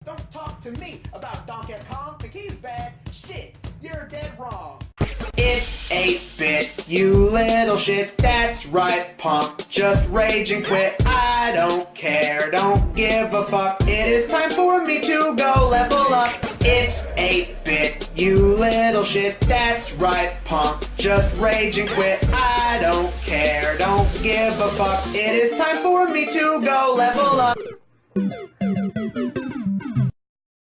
Don't talk to me about Donkey Kong, think he's bad. Shit, you're dead wrong. It's 8-bit, you little shit, that's right, punk. Just rage and quit, I don't care, don't give a fuck. It is time for me to go level up. It's 8-bit, you little shit, that's right, punk. Just rage and quit, I don't care, don't give a fuck. It is time for me to go level up.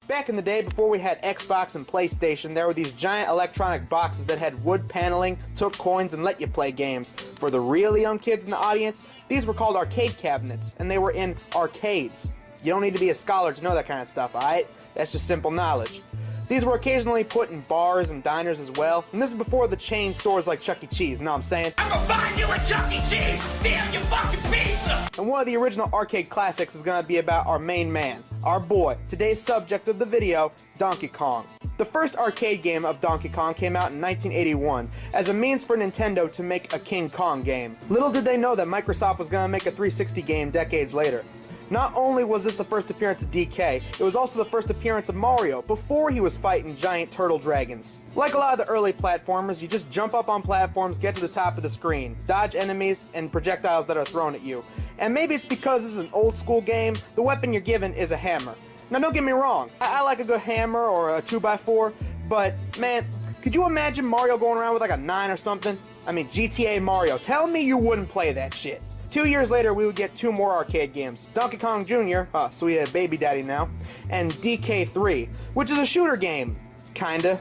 Back in the day, before we had Xbox and PlayStation, there were these giant electronic boxes that had wood paneling, took coins, and let you play games. For the really young kids in the audience, these were called arcade cabinets, and they were in arcades. You don't need to be a scholar to know that kind of stuff, alright? That's just simple knowledge. These were occasionally put in bars and diners as well, and this is before the chain stores like Chuck E. Cheese, know what I'm saying? I'm gonna find you at Chuck E. Cheese and steal your fucking pizza! And one of the original arcade classics is gonna be about our main man, our boy, today's subject of the video, Donkey Kong. The first arcade game of Donkey Kong came out in 1981 as a means for Nintendo to make a King Kong game. Little did they know that Microsoft was gonna make a 360 game decades later. Not only was this the first appearance of DK, it was also the first appearance of Mario before he was fighting giant turtle dragons. Like a lot of the early platformers, you just jump up on platforms, get to the top of the screen, dodge enemies and projectiles that are thrown at you. And maybe it's because this is an old school game, the weapon you're given is a hammer. Now don't get me wrong, I like a good hammer or a 2x4, but man, could you imagine Mario going around with like a 9 or something? I mean, GTA Mario, tell me you wouldn't play that shit. 2 years later, we would get 2 more arcade games, Donkey Kong Jr., so we had a baby daddy now, and DK3, which is a shooter game. Kinda.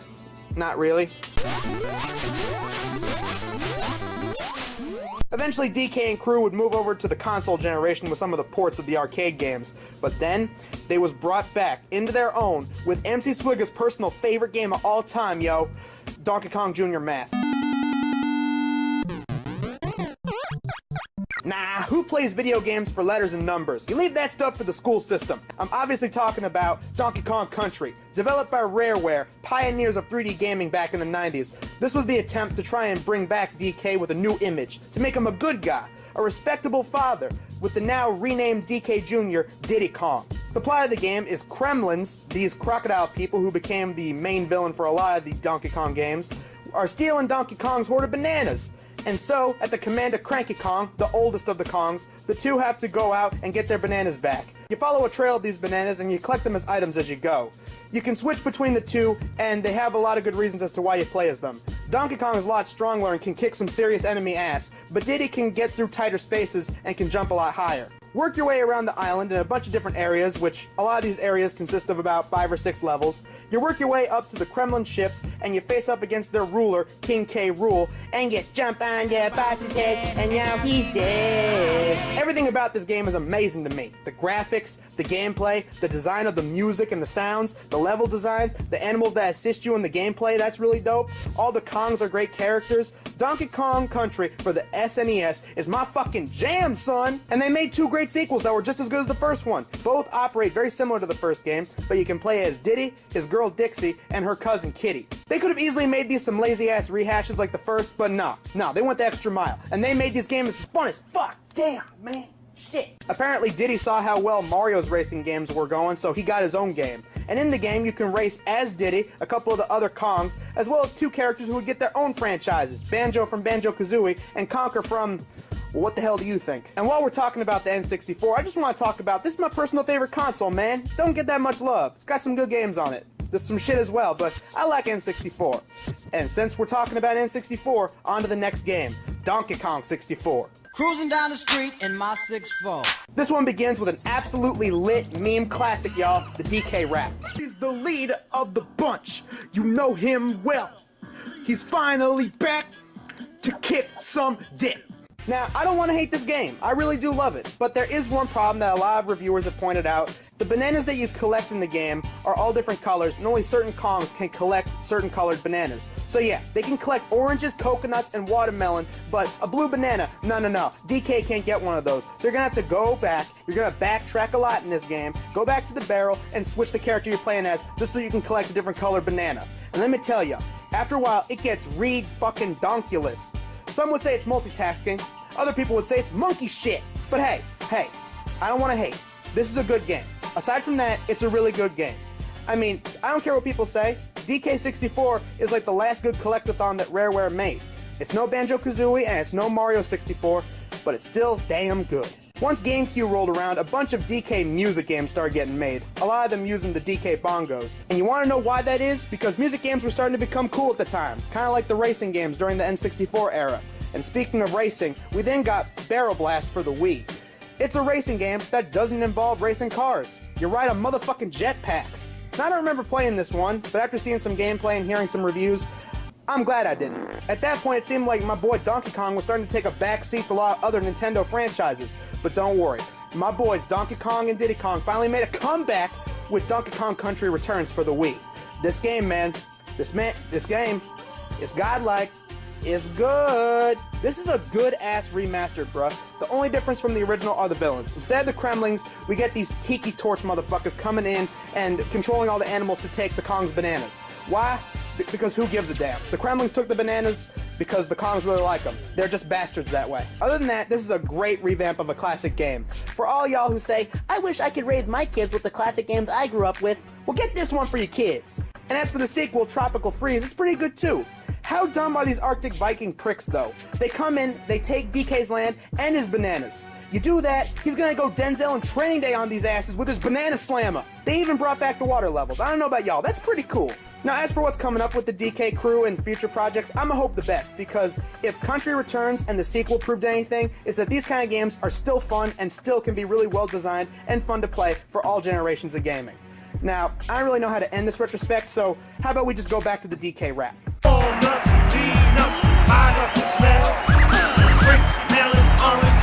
Not really. Eventually, DK and crew would move over to the console generation with some of the ports of the arcade games, but then, they was brought back into their own with MC Swigga's personal favorite game of all time, yo, Donkey Kong Jr. Math. Nah, who plays video games for letters and numbers? You leave that stuff for the school system. I'm obviously talking about Donkey Kong Country, developed by Rareware, pioneers of 3D gaming back in the 90s. This was the attempt to try and bring back DK with a new image, to make him a good guy, a respectable father, with the now renamed DK Jr. Diddy Kong. The plot of the game is Kremlins, these crocodile people who became the main villain for a lot of the Donkey Kong games, are stealing Donkey Kong's hoard of bananas. And so, at the command of Cranky Kong, the oldest of the Kongs, the two have to go out and get their bananas back. You follow a trail of these bananas and you collect them as items as you go. You can switch between the two, and they have a lot of good reasons as to why you play as them. Donkey Kong is a lot stronger and can kick some serious enemy ass, but Diddy can get through tighter spaces and can jump a lot higher. Work your way around the island in a bunch of different areas, which a lot of these areas consist of about 5 or 6 levels. You work your way up to the Kremlin ships, and you face up against their ruler, King K. Rool, and you jump on your boss's head, and now he's dead. Everything about this game is amazing to me. The graphics, the gameplay, the design of the music and the sounds, the level designs, the animals that assist you in the gameplay, that's really dope. All the Kongs are great characters. Donkey Kong Country for the SNES is my fucking jam, son! And they made 2 great sequels that were just as good as the first one. Both operate very similar to the first game, but you can play as Diddy, his girl Dixie, and her cousin Kitty. They could have easily made these some lazy-ass rehashes like the first, but nah, they went the extra mile, and they made these games as fun as fuck! Damn, man. Shit. Apparently Diddy saw how well Mario's racing games were going, so he got his own game. And in the game, you can race as Diddy, a couple of the other Kongs, as well as 2 characters who would get their own franchises, Banjo from Banjo-Kazooie, and Conker from... well, what the hell do you think? And while we're talking about the N64, I just want to talk about, this is my personal favorite console, man. Don't get that much love. It's got some good games on it. There's some shit as well, but I like N64. And since we're talking about N64, on to the next game, Donkey Kong 64. Cruising down the street in my 6'4". This one begins with an absolutely lit meme classic, y'all, the DK rap. He's the leader of the bunch. You know him well. He's finally back to kick some dick. Now, I don't want to hate this game. I really do love it. But there is one problem that a lot of reviewers have pointed out. The bananas that you collect in the game are all different colors, and only certain Kongs can collect certain colored bananas. So yeah, they can collect oranges, coconuts, and watermelon, but a blue banana, no. DK can't get one of those. So you're gonna have to go back, you're gonna backtrack a lot in this game, go back to the barrel, and switch the character you're playing as, just so you can collect a different colored banana. And let me tell you, after a while, it gets fucking-donkulous. Some would say it's multitasking, other people would say it's monkey shit. But hey, I don't want to hate. This is a good game. Aside from that, it's a really good game. I mean, I don't care what people say, DK64 is like the last good collectathon that Rareware made. It's no Banjo-Kazooie and it's no Mario 64, but it's still damn good. Once GameCube rolled around, a bunch of DK music games started getting made, a lot of them using the DK bongos. And you want to know why that is? Because music games were starting to become cool at the time, kind of like the racing games during the N64 era. And speaking of racing, we then got Barrel Blast for the Wii. It's a racing game that doesn't involve racing cars. You ride on motherfucking jetpacks. Now, I don't remember playing this one, but after seeing some gameplay and hearing some reviews, I'm glad I didn't. At that point, it seemed like my boy Donkey Kong was starting to take a back seat to a lot of other Nintendo franchises. But don't worry, my boys Donkey Kong and Diddy Kong finally made a comeback with Donkey Kong Country Returns for the Wii. This game, this game is godlike. It's good. This is a good-ass remastered, bruh. The only difference from the original are the villains. Instead of the Kremlings, we get these tiki torch motherfuckers coming in and controlling all the animals to take the Kong's bananas. Why? Because who gives a damn? The Kremlings took the bananas because the Kongs really like them. They're just bastards that way. Other than that, this is a great revamp of a classic game. For all y'all who say, I wish I could raise my kids with the classic games I grew up with, well, get this one for your kids. And as for the sequel, Tropical Freeze, it's pretty good too. How dumb are these Arctic Viking pricks, though? They come in, they take DK's land and his bananas. You do that, he's gonna go Denzel and Training Day on these asses with his banana slammer. They even brought back the water levels. I don't know about y'all, that's pretty cool. Now, as for what's coming up with the DK crew and future projects, I'ma hope the best, because if Country Returns and the sequel proved anything, it's that these kind of games are still fun and still can be really well designed and fun to play for all generations of gaming. Now, I don't really know how to end this retrospect, so how about we just go back to the DK rap? Walnuts, peanuts, pineapple smell, grapes, melons, orange.